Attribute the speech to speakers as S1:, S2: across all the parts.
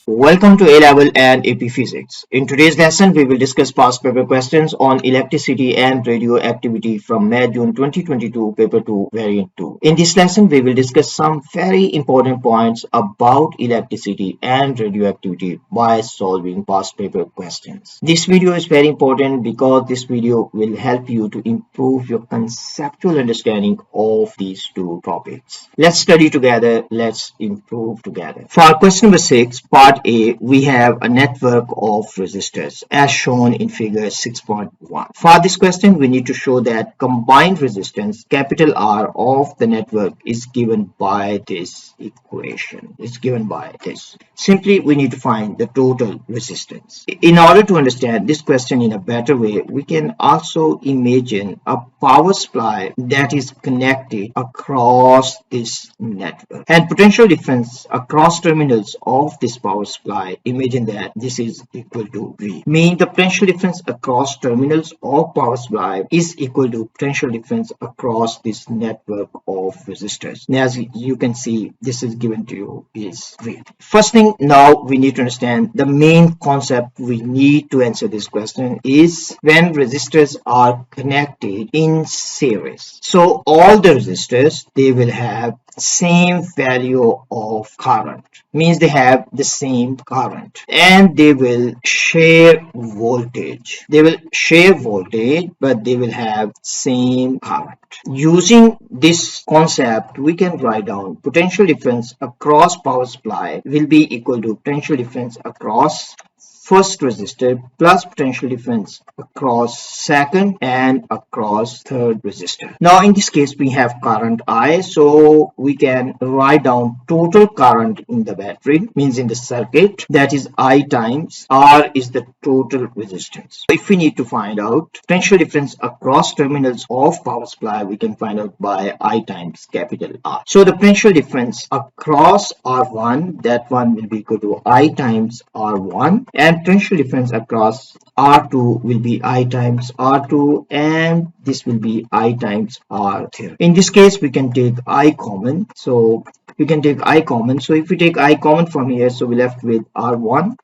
S1: Welcome to A-Level and AP Physics. In today's lesson, we will discuss past paper questions on electricity and radioactivity from May June 2022, paper 2, variant 2. In this lesson, we will discuss some very important points about electricity and radioactivity by solving past paper questions. This video is very important because this video will help you to improve your conceptual understanding of these two topics. Let's study together. Let's improve together. For question number 6, part A, we have a network of resistors as shown in figure 6.1. For this question, we need to show that combined resistance capital R of the network is given by this equation. It's given by this. Simply, we need to find the total resistance. In order to understand this question in a better way, we can also imagine a power supply that is connected across this network. And potential difference across terminals of this power supply, imagine that this is equal to V. Meaning the potential difference across terminals of power supply is equal to potential difference across this network of resistors. And as you can see, this is given to you is V. First thing now we need to understand the main concept we need to answer this question is when resistors are connected in series. So all the resistors, they will have same value of current, means they have the same current, and they will share voltage. They will share voltage, but they will have same current. Using this concept, we can write down potential difference across power supply will be equal to potential difference across first resistor plus potential difference across second and across third resistor. Now in this case we have current I, so we can write down total current in the battery, means in the circuit, that is I times R is the total resistance. If we need to find out potential difference across terminals of power supply, we can find out by I times capital R. So the potential difference across R1, that one will be equal to I times R1, and potential difference across R2 will be I times R2, and this will be I times R3. In this case, we can take I common. So we can take I common. So if we take I common from here, so we left with R1,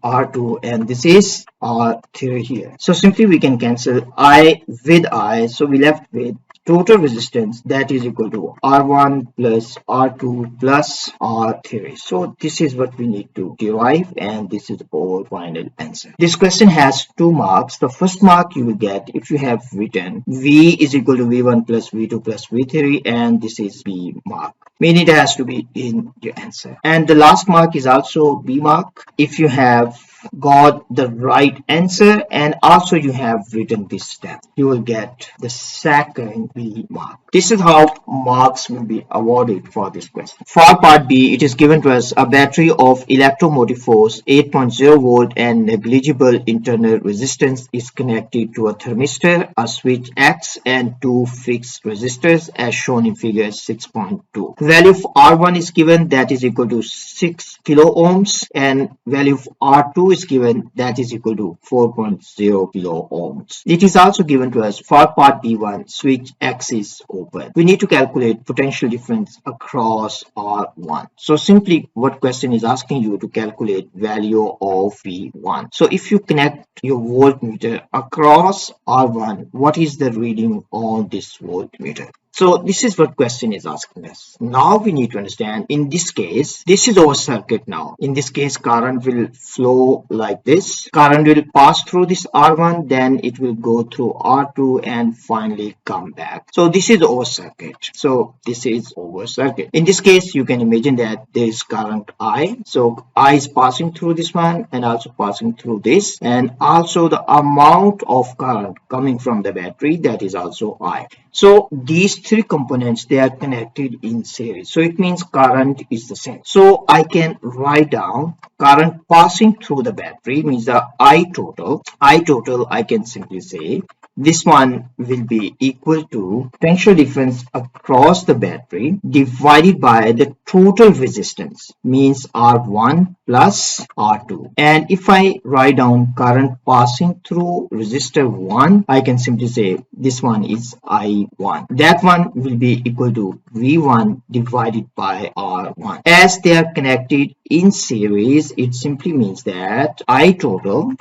S1: R2, and this is R3 here. So simply we can cancel I with I. So we left with total resistance that is equal to R1 plus R2 plus R3. So this is what we need to derive, and this is our final answer. This question has 2 marks. The first mark you will get if you have written V is equal to V1 plus V2 plus V3, and this is B mark, meaning it has to be in your answer. And the last mark is also B mark if you have got the right answer and also you have written this step, you will get the second B mark. This is how marks will be awarded for this question. For part B, it is given to us a battery of electromotive force 8.0 volt and negligible internal resistance is connected to a thermistor, a switch X, and 2 fixed resistors as shown in figure 6.2. Value of R1 is given, that is equal to 6 kilo ohms, and value of R2 is given, that is equal to 4.0 kilo ohms. It is also given to us for part B1, switch X is open. We need to calculate potential difference across R1. So simply what question is asking you to calculate value of V1. So if you connect your voltmeter across R1, what is the reading on this voltmeter? So this is what question is asking us. Now we need to understand, in this case, this is our circuit now. In this case, current will flow like this. Current will pass through this R1, then it will go through R2 and finally come back. So this is our circuit. So this is our circuit. In this case, you can imagine that there is current I. So I is passing through this one and also passing through this, and also the amount of current coming from the battery, that is also I. So these 3 components, they are connected in series. So it means current is the same. So I can write down current passing through the battery, means the I total. I total, I can simply say this one will be equal to potential difference across the battery divided by the total resistance, means R1 plus R2. And if I write down current passing through resistor 1, I can simply say this one is I1. That one will be equal to V1 divided by R1. As they are connected in series, it simply means that I total,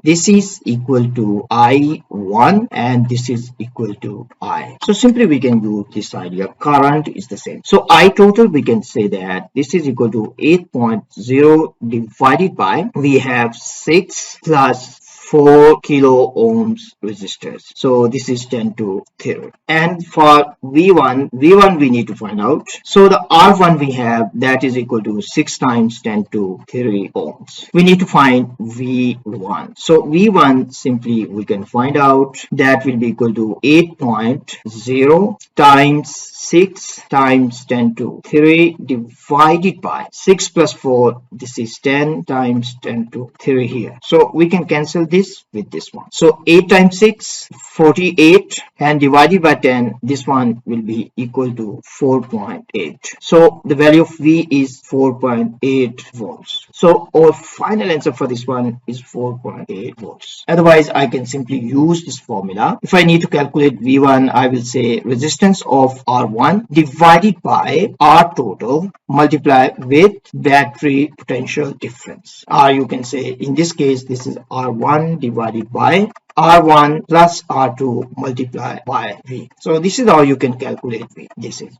S1: this is equal to I1 and this is equal to I. So simply we can use this idea. Current is the same. So I total, we can say that this is equal to 8.0 divided by, we have 6 plus 4 kilo ohms resistors. So this is 10 to 3. And for V1 we need to find out. So the R1 we have, that is equal to 6 times 10 to 3 ohms. We need to find V1. So V1 simply we can find out, that will be equal to 8.0 times 6 times 10 to 3 divided by 6 plus 4, this is 10 times 10 to 3 here. So we can cancel this with this one. So 8 times 6, 48, and divided by 10, this one will be equal to 4.8. So the value of V is 4.8 volts. So our final answer for this one is 4.8 volts. Otherwise, I can simply use this formula. If I need to calculate V1, I will say resistance of R1 divided by R total multiply with battery potential difference. Or you can say, in this case, this is R1 divided by R1 plus R2 multiplied by V. So this is how you can calculate V.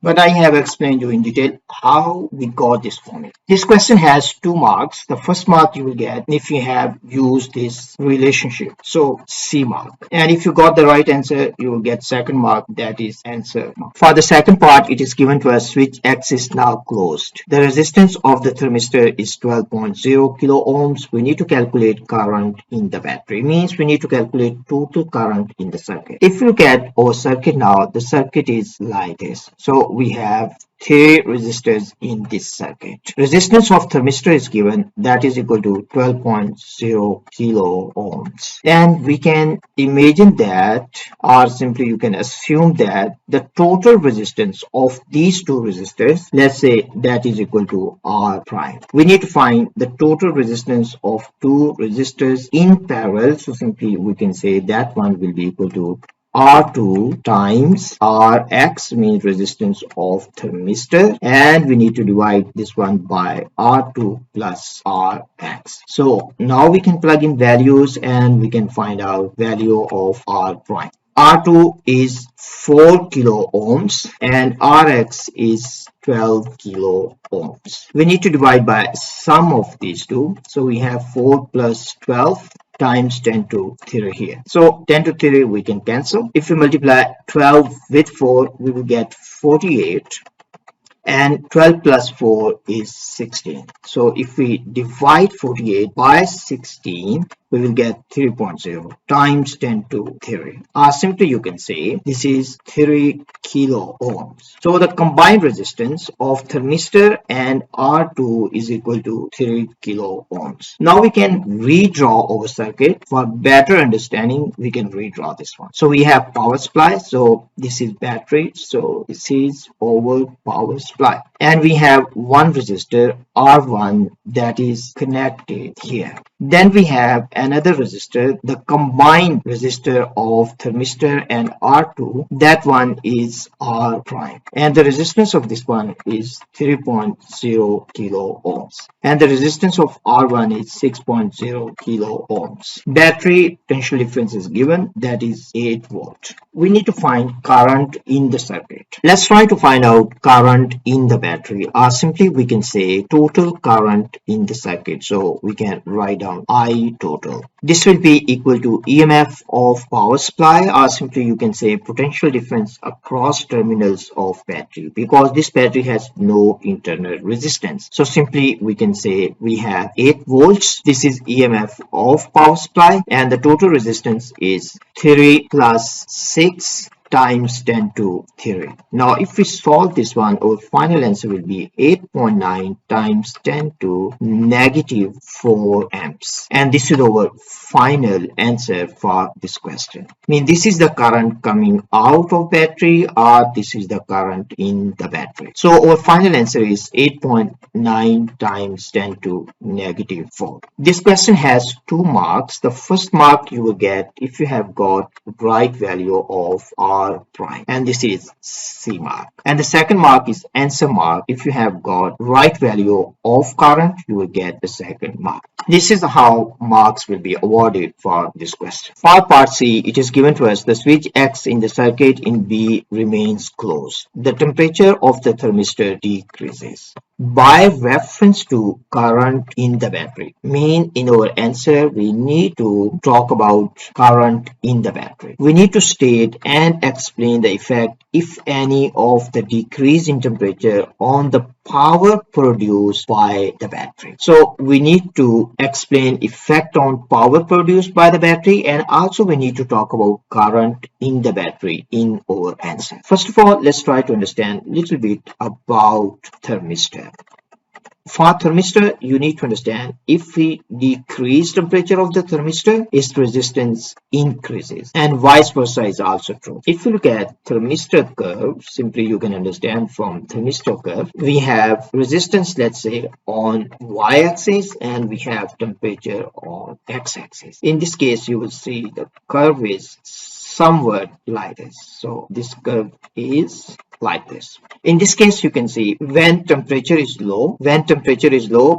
S1: But I have explained you in detail how we got this formula. This question has 2 marks. The first mark you will get if you have used this relationship. So C mark. And if you got the right answer, you will get second mark, that is answer mark. For the second part, it is given to us switch X is now closed. The resistance of the thermistor is 12.0 kilo ohms. We need to calculate current in the battery. Means we need to calculate total current in the circuit. If you look at our circuit now, the circuit is like this. So we have 3 resistors in this circuit. Resistance of thermistor is given, that is equal to 12.0 kilo ohms. And we can imagine that, or simply you can assume that the total resistance of these 2 resistors, let's say that is equal to R prime. We need to find the total resistance of 2 resistors in parallel. So simply we can say that one will be equal to R2 times Rx, means resistance of thermistor, and we need to divide this one by R2 plus Rx. So now we can plug in values and we can find out value of R prime. R2 is 4 kilo ohms and Rx is 12 kilo ohms. We need to divide by sum of these two. So we have 4 plus 12 times 10 to 3 here. So 10 to 3 we can cancel. If we multiply 12 with 4, we will get 48. And 12 plus 4 is 16. So if we divide 48 by 16, we will get 3.0 times 10 to 3. Simply you can say this is 3 kilo ohms. So the combined resistance of thermistor and R2 is equal to 3 kilo ohms. Now we can redraw our circuit. For better understanding, we can redraw this one. So we have power supply. So this is battery. So this is our power supply. And we have one resistor R1 that is connected here. Then we have another resistor, the combined resistor of thermistor and R2. That one is R prime. And the resistance of this one is 3.0 kilo ohms. And the resistance of R1 is 6.0 kilo ohms. Battery potential difference is given, that is 8 volt. We need to find current in the circuit. Let's try to find out current in the battery. Or simply we can say total current in the circuit. So we can write down I total. This will be equal to EMF of power supply, or simply you can say potential difference across terminals of battery, because this battery has no internal resistance. So simply we can say we have 8 volts. This is EMF of power supply, and the total resistance is 3 plus 6 times 10 to 3. Now if we solve this one, our final answer will be 8.9 times 10 to negative 4 amps. And this is our final answer for this question. I mean, this is the current coming out of battery, or this is the current in the battery. So our final answer is 8.9 times 10 to negative 4. This question has 2 marks. The first mark you will get if you have got right value of R R prime, and this is C mark. And the second mark is answer mark. If you have got right value of current, you will get the second mark. This is how marks will be awarded for this question. For part C, it is given to us the switch X in the circuit in B remains closed. The temperature of the thermistor decreases by reference to current in the battery. Mean in our answer, we need to talk about current in the battery. We need to state and explain the effect, if any, of the decrease in temperature on the power produced by the battery. So we need to explain effect on power produced by the battery, and also we need to talk about current in the battery in our answer. First of all, let's try to understand a little bit about thermistor. For thermistor, you need to understand, if we decrease temperature of the thermistor, its resistance increases, and vice versa is also true. If you look at thermistor curve, simply you can understand from thermistor curve, we have resistance, let's say, on y-axis, and we have temperature on x-axis. In this case, you will see the curve is somewhat like this. So this curve is like this. In this case, you can see when temperature is low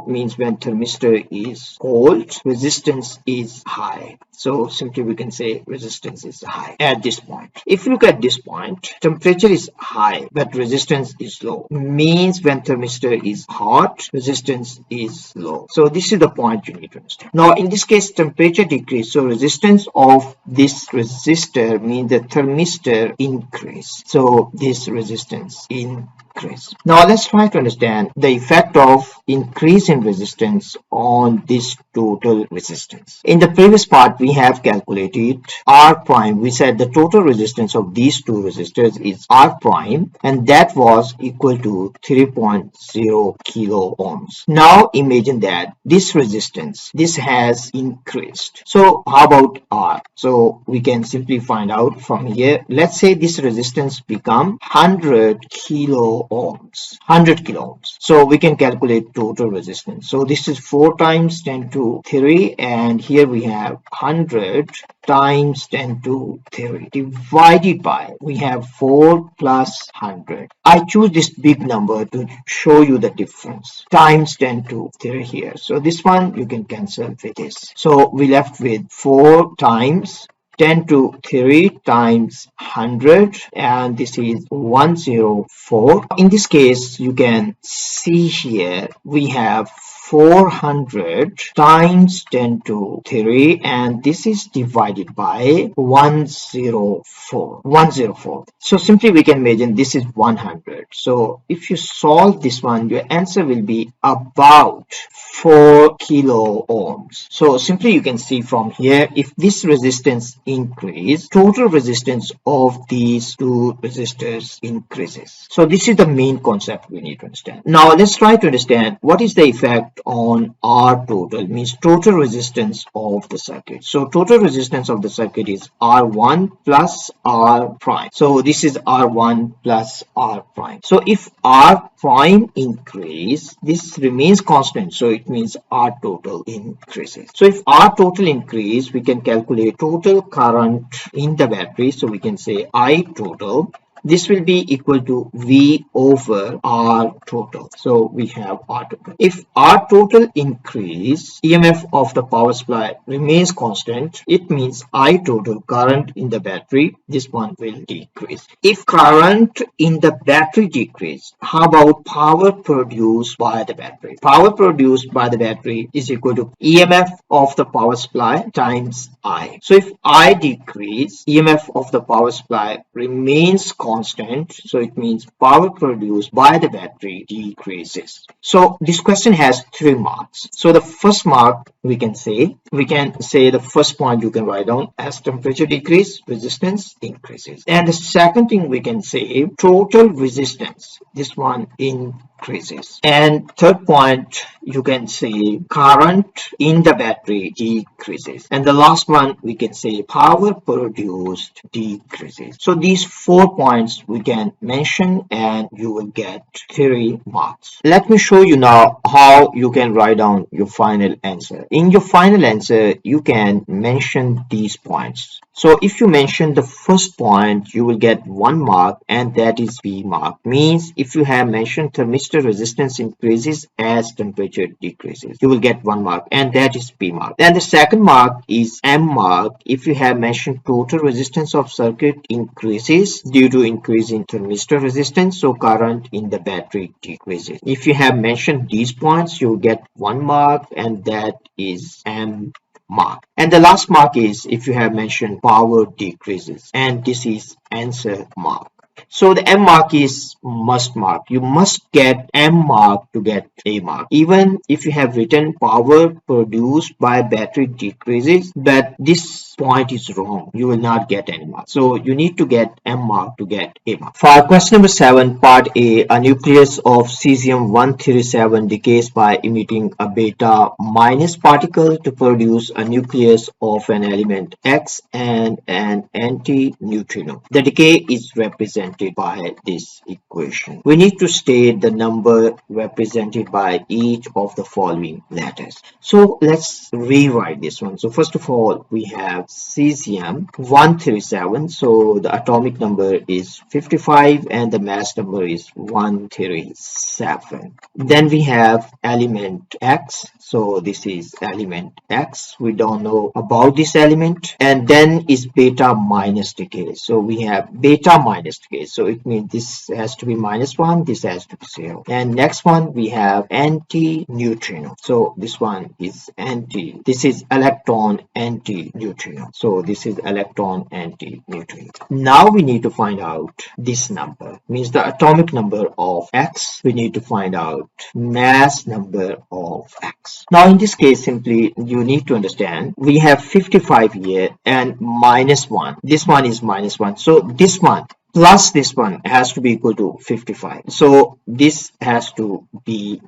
S1: means when thermistor is cold, resistance is high. So simply we can say resistance is high at this point. If you look at this point, temperature is high but resistance is low, means when thermistor is hot, resistance is low. So this is the point you need to understand. Now in this case, temperature decrease, so resistance of this resistor means the thermistor increase. So this resistance increase. Now let's try to understand the effect of increase in resistance on this total resistance. In the previous part, we have calculated R prime. We said the total resistance of these two resistors is R prime, and that was equal to 3.0 kilo ohms. Now imagine that this resistance, this has increased. So how about R? So we can simply find out from here. Let's say this resistance become 100 kilo ohms. 100 kilo ohms. So we can calculate total resistance. So this is 4 times 10 to 3, and here we have 100 times 10 to 3 divided by, we have 4 plus 100. I choose this big number to show you the difference, times 10 to 3 here. So this one you can cancel with this. So we left with 4 times 10 to 3 times 100, and this is 104. In this case, you can see here we have 400 times 10 to 3, and this is divided by 104. 104. So simply we can imagine this is 100. So if you solve this one, your answer will be about 4 kilo ohms. So simply you can see from here, if this resistance increase, total resistance of these two resistors increases. So this is the main concept we need to understand. Now let's try to understand what is the effect on R total, means total resistance of the circuit. So total resistance of the circuit is R1 plus R prime. So this is R1 plus R prime. So if R prime increase, this remains constant. So it means R total increases. So if R total increase, we can calculate total current in the battery. So we can say I total. This will be equal to V over R total. So we have R total. If R total increase, EMF of the power supply remains constant. It means I total current in the battery, this one will decrease. If current in the battery decrease, how about power produced by the battery? Power produced by the battery is equal to EMF of the power supply times I. So if I decrease, EMF of the power supply remains constant, so it means power produced by the battery decreases. So this question has 3 marks. So the first mark we can say the first point you can write down as temperature decrease, resistance increases. And the second thing we can say total resistance, this one increases. And third point you can say current in the battery decreases. And the last one we can say power produced decreases. So these 4 points we can mention and you will get 3 marks. Let me show you now how you can write down your final answer. In your final answer, you can mention these points. So if you mention the first point, you will get 1 mark, and that is B mark. Means if you have mentioned thermistor resistance increases as temperature decreases, you will get 1 mark, and that is B mark. Then the second mark is M mark. If you have mentioned total resistance of circuit increases due to increase in thermistor resistance, so current in the battery decreases. If you have mentioned these points, you will get 1 mark, and that is M mark. And the last mark is if you have mentioned power decreases, and this is answer mark. So the M mark is must mark. You must get M mark to get A mark. Even if you have written power produced by battery decreases, but this point is wrong, you will not get any mark. So you need to get M mark to get A mark. For question number 7, part A nucleus of cesium-137 decays by emitting a beta minus particle to produce a nucleus of an element X and an anti-neutrino. The decay is represented by this equation. We need to state the number represented by each of the following letters. So let's rewrite this one. So first of all, we have cesium-137. So the atomic number is 55 and the mass number is 137. Then we have element X. So this is element X. We don't know about this element. And then is beta minus decay. So we have beta minus decay. So it means this has to be -1, this has to be 0. And next one we have anti-neutrino. So this one is anti. This is electron anti-neutrino. So this is electron anti-neutrino. Now we need to find out this number. Means the atomic number of X. We need to find out mass number of X. Now in this case, simply you need to understand we have 55 here and -1. This one is -1. So this one plus this one has to be equal to 55. So this has to be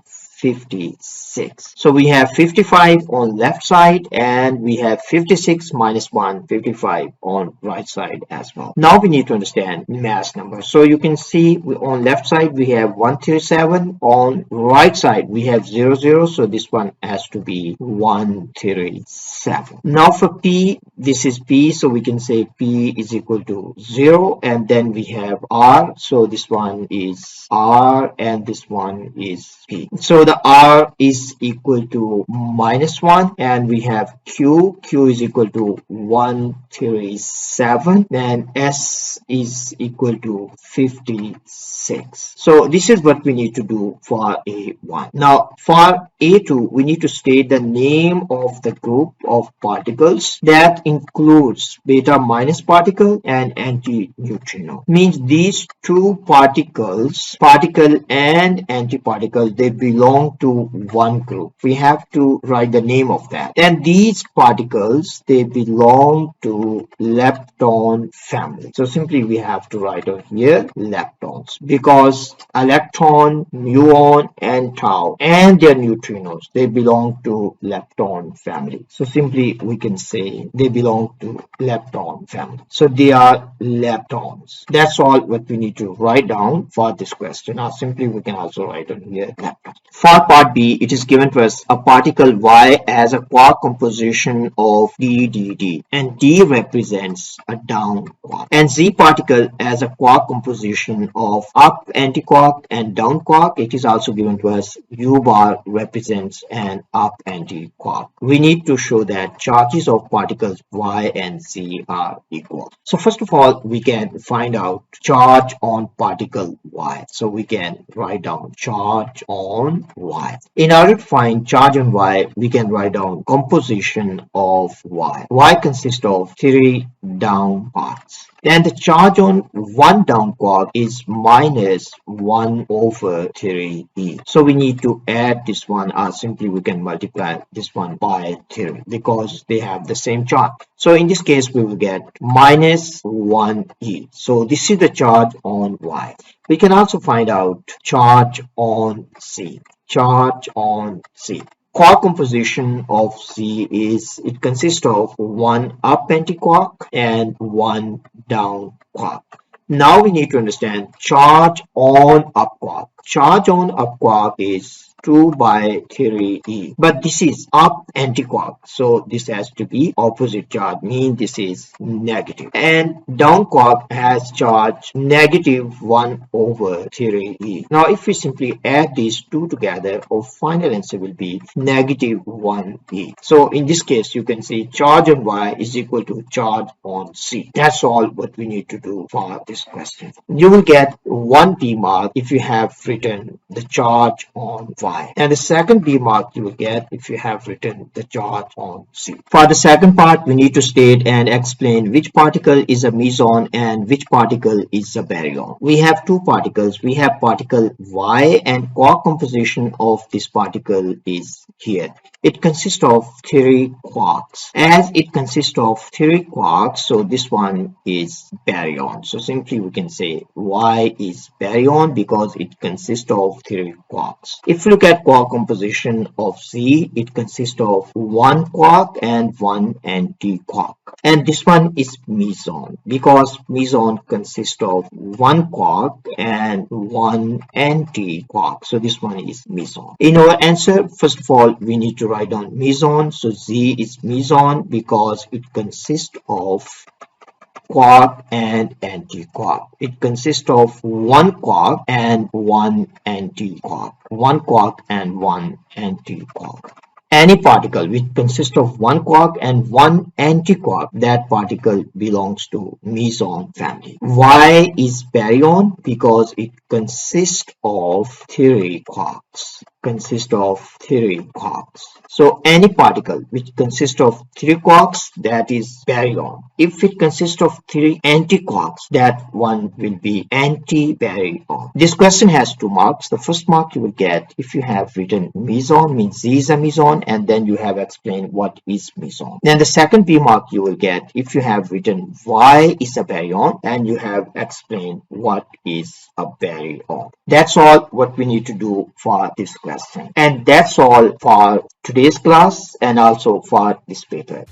S1: 56. So we have 55 on left side and we have 56 -1, 55 on right side as well. Now we need to understand mass number. So you can see on left side we have 137, on right side we have 00, so this one has to be 137. Now for P, this is P, so we can say P is equal to 0, and then we have R, so this one is R and this one is P. So the R is equal to -1 and we have Q. Q is equal to 137 and S is equal to 56. So this is what we need to do for A1. Now for A2, we need to state the name of the group of particles that includes beta minus particle and anti-neutrino. Means these two particles, particle and antiparticle, they belong to one group. We have to write the name of that. And these particles, they belong to lepton family. So simply we have to write over here leptons, because electron, muon and tau and their neutrinos, they belong to lepton family. So simply we can say they belong to lepton family. So they are leptons. That's all what we need to write down for this question. Now simply we can also write on here leptons. For part B, it is given to us a particle Y as a quark composition of DDD, and D represents a down quark, and Z particle as a quark composition of up antiquark and down quark. It is also given to us U bar represents an up antiquark. We need to show that charges of particles Y and Z are equal. So first of all, we can find out charge on particle Y. So we can write down charge on Y. In order to find charge on Y, we can write down composition of Y. Y consists of 3 down quarks. Then the charge on one down quark is -1/3e. So we need to add this one, or simply we can multiply this one by 3 because they have the same charge. So in this case, we will get -1e. So this is the charge on Y. We can also find out charge on Z. Charge on Z. Quark composition of Z is, it consists of 1 up antiquark and 1 down quark. Now we need to understand charge on up quark. Charge on up quark is 2 by 3e. But this is up antiquark, so this has to be opposite charge, mean this is negative. And down quark has charge negative 1 over 3e. Now if we simply add these two together, our final answer will be negative 1e. So in this case, you can see charge on Y is equal to charge on C. That's all what we need to do for this question. You will get 1 B mark if you have written the charge on Y. And the second B mark you will get if you have written the charge on C. For the second part, we need to state and explain which particle is a meson and which particle is a baryon. We have two particles. We have particle Y, and quark composition of this particle is here. It consists of 3 quarks. As it consists of 3 quarks, so this one is baryon. So simply we can say Y is baryon because it consists of 3 quarks. If you look at quark composition of Z, it consists of 1 quark and 1 anti-quark. And this one is meson because meson consists of 1 quark and 1 anti-quark. So this one is meson. In our answer, first of all, we need to write down meson. So Z is meson because it consists of quark and anti-quark. It consists of 1 quark and 1 anti-quark. 1 quark and 1 anti-quark. Any particle which consists of 1 quark and 1 anti-quark, that particle belongs to meson family. Y is baryon because it consists of 3 quarks. So any particle which consists of 3 quarks, that is baryon. If it consists of 3 anti-quarks, that one will be anti-baryon. This question has 2 marks. The first mark you will get if you have written meson, means Z is a meson, and then you have explained what is meson. Then the second B mark you will get if you have written Y is a baryon and you have explained what is a baryon. That's all what we need to do for this question. And that's all for today's class and also for this paper.